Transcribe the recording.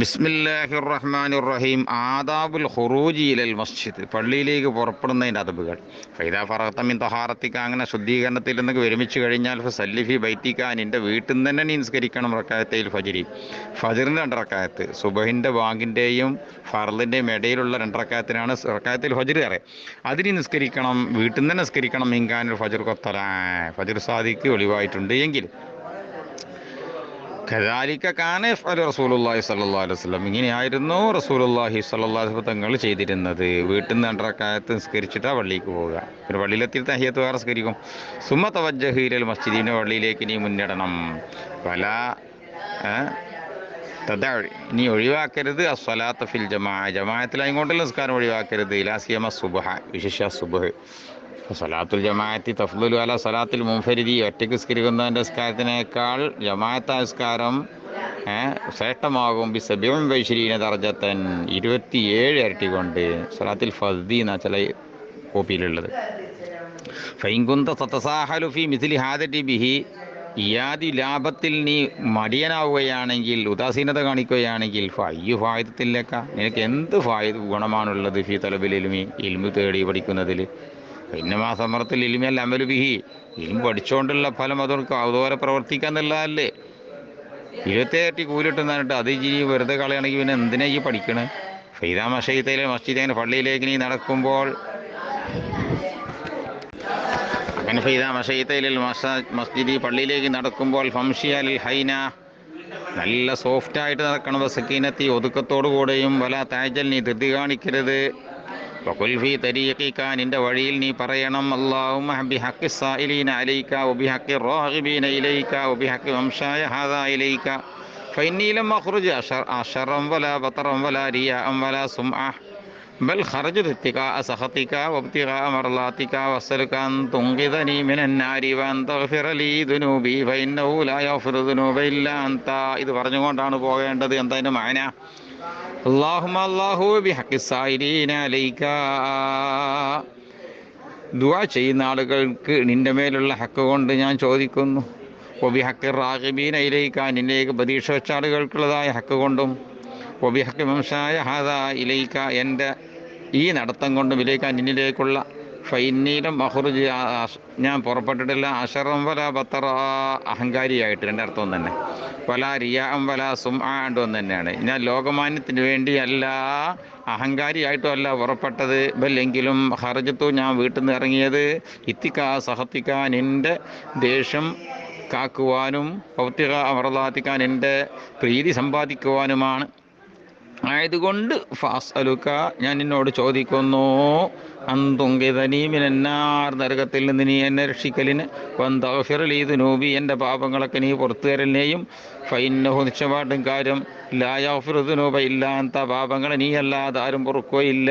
ബിസ്മില്ലാഹിർ റഹ്മാനിർ റഹീം. ആദാബുൽ ഖുറൂജി ഇലൽ മസ്ജിദ്, പള്ളിയിലേക്ക് പുറപ്പെടുന്നതിൻ്റെ അതബുകൾ. ഫൈദാ ഫറഗ്ത മിൻ തഹാറത്തിക, അങ്ങനെ ശുദ്ധീകരണത്തിൽ നിന്നൊക്കെ വിരമിച്ചു കഴിഞ്ഞാൽ ഫസല്ലി ഫി ബൈത്തിക, നിൻ്റെ വീട്ടിൽ നിന്ന് തന്നെ നീ നിസ്കരിക്കണം. റക്അത്തൈൽ ഫജ്രി, ഫജ്റിന് 2 റക്അത്ത്, സുബഹിൻ്റെ ബാങ്കിൻ്റെയും ഫർളിൻ്റെയും ഇടയിലുള്ള 2 റക്അത്തിനാണ് റക്അത്തൈൽ ഫജ്ർ അറിയാം. അതിന് നിസ്കരിക്കണം, വീട്ടിൽ നിന്ന് തന്നെ നിസ്കരിക്കണം. മിൻകാനിൽ ഫജ്ർ കൊത്തല, ഫജ്ർ സാദിക്ക് ഒളിവായിട്ടുണ്ട് എങ്കിൽ. കദാലിക കാന യഫ്അലു റസൂലുള്ളാഹി സ്വല്ലല്ലാഹു അലൈഹി വസല്ലം, ഇങ്ങനെയായിരുന്നു റസൂലുള്ളാഹി സ്വല്ലല്ലാഹു അലൈഹി വസല്ലം തങ്ങൾ ചെയ്തിരുന്നത്. വീട്ടിൽ നിന്ന് 2 റക്അത്ത് നിസ്കരിച്ചിട്ടാണ് പള്ളിക്ക് പോവുക. പിന്നെ പള്ളിയിലെത്തി തഹിയ്യത്ത് വേറെ നിസ്കരിക്കും. സുമ്മ തവജ്ജഹ ഇലൽ മസ്ജിദിനെ, പള്ളിയിലേക്ക് നീ മുന്നിടണം. വല നീ ഒഴിവാക്കരുത് അസ്സലാത്ത ഫിൽ ജമാഅ, ജമാഅത്തിലായിക്കൊണ്ടുള്ള നിസ്കാരം ഒഴിവാക്കരുത്. ഇലാസിയമ സുബ്ഹ, വിശേഷ സുബ്ഹ്. സലാത്തുൽ ജമാഅത്തി തഫ്ദലു അല സലാത്തുൽ മുൻഫരിദി, ഒറ്റയ്ക്ക് നിസ്കരിക്കുന്നതിൻ്റെ നിസ്കാരത്തിനേക്കാൾ ജമാഅത്ത് നിസ്കാരം ശ്രേഷ്ഠമാകും. ബി 27 ദർജത്തൻ, 27 ഇരട്ടി കൊണ്ട്. സലാത്തുൽ ഫർദി എന്നാ ചില കോപ്പിയിലുള്ളത്. ഫൈൻകുന്ത തതസാഹലു ഫി മിസ്ലി ഹാദതി ബിഹി, ഇയാദി ലാഭത്തിൽ നീ മടിയനാവുകയാണെങ്കിൽ, ഉദാസീനത കാണിക്കുകയാണെങ്കിൽ, ഫയ്യു ഫായിദത്തില്ലേക്ക, നിനക്ക് എന്ത് ഗുണമാണുള്ളത്? ഫി തലബിൽ ഇൽമി, ഇൽമു തേടി പഠിക്കുന്നതിൽ. ഇന്നമാ സമറത്തിൽ ഇൽമിയൽ അമലു ബിഹി, ഇൽമു പഠിച്ചുകൊണ്ടുള്ള ഫലം അതുപോലെ പ്രവർത്തിക്കുക എന്നുള്ളതല്ലേ. 27 കൂലിട്ടെന്നിട്ട് അത് ഇനി വെറുതെ കളയാണെങ്കിൽ പിന്നെ എന്തിനാ ഈ പഠിക്കണേ? ഫൈദാ മശൈത്തയിലെ മസ്ജിദ്, പള്ളിയിലേക്ക് നീ നടക്കുമ്പോൾ, അങ്ങനെ ഫൈദാ മശൈത്തയിലെ മസ്ജിദ്, പള്ളിയിലേക്ക് നടക്കുമ്പോൾ, ഫംഷിയൽ ഹൈന, നല്ല സോഫ്റ്റായിട്ട് നടക്കണം. സക്കീനത്തി, ഒതുക്കത്തോടു കൂടെയും. വല താജൽ, നീ ധൃതി കാണിക്കരുത്. വഖുൽ ഫീ തരീഖിക, നിന്റെ വഴിയിൽ നീ പറയണം, അല്ലാഹുമ്മ ബിഹഖി സായിലീന അലൈക വബിഹഖി റാഗിബീന ഇലൈക വബിഹഖി വംശായ ഹാദാ ഇലൈക ഫഇന്നീ ലം അഖ്റുജ അശറൻ വലാ ബതറൻ വലാ റിയാഅൻ വലാ സുംഅ ബൽ ഖറജതു ഇത്തിഖാഅ സഖതിക വബ്തിഗാഅ മർളാതിക വസ്അലുക അൻ തുൻഖിദനി മിനൻ നാരി വഅൻ തഗ്ഫിറ ലീ ദുനൂബി ഫഇന്നഹു ലാ യഗ്ഫിറു ദുനൂബ ഇല്ലാ അൻത. ഇത് പറഞ്ഞുകൊണ്ടാണ് പോകേണ്ടത്. എന്താ അതിൻ്റെ മഅന? അല്ലാഹുമ്മ അല്ലാഹു ബിഹഖി സായിലീന അലൈക, ദുആ ചെയ്യുന്ന ആളുകൾക്ക് നിന്റെ മേലുള്ള ഹക്ക് കൊണ്ട് ഞാൻ ചോദിക്കുന്നു. വബിഹഖി റാഗിബീന ഇലൈക, നിന്നിലേക്ക് പ്രതീക്ഷ വെച്ച ആളുകൾക്കുള്ളതായ ഹക്ക് കൊണ്ടും. വബിഹഖി വംശായ ഹാദാ ഇലൈക, എൻ്റെ ഈ നടത്തം കൊണ്ടും. ഇലൈക, നിന്നിലേക്കുള്ള. ഫൈനീലം അഖ്റുജ്, ഞാൻ പുറപ്പെട്ടിട്ടില്ല. അശറം വല ബത്തറ, അഹങ്കാരിയായിട്ട്, എൻ്റെ അർത്ഥം തന്നെ. വല റിയാഅം വല സുംഅ, ഒന്ന് തന്നെയാണ്. ഞാൻ ലോകമാന്യത്തിന് വേണ്ടിയല്ല, അഹങ്കാരിയായിട്ടും അല്ല പുറപ്പെട്ടത്. ബല്ലെങ്കിലും ഖറജത്തു, ഞാൻ വീട്ടിൽ നിന്ന് ഇറങ്ങിയത്. ഇത്തിഖാ സഖതിക, നിൻ്റെ ദേഷ്യം കാക്കുവാനും. വബ്തിഗാ മർളാതിക, നിൻ്റെ പ്രീതി സമ്പാദിക്കുവാനുമാണ്. ആയതുകൊണ്ട് ഫഅസ്അലുക, ഞാൻ നിന്നോട് ചോദിക്കുന്നു. അന്തുങ്കിദനി മിനന്നാർ, നരകത്തിൽ നിന്ന് നീ എന്നെ രക്ഷിക്കലിന്. വന്തഗ്ഫിറ ലീ ദുനൂബി, എൻ്റെ പാപങ്ങളൊക്കെ നീ പുറത്തു തരലിനെയും. ഫഇന്നഹു, നിശ്ചയമായിട്ടും കാര്യം, ലാ യഗ്ഫിറു ദുനൂബ ഇല്ലാ അൻത, പാപങ്ങളെ നീ അല്ലാതെ ആരും പൊറുക്കുകയില്ല.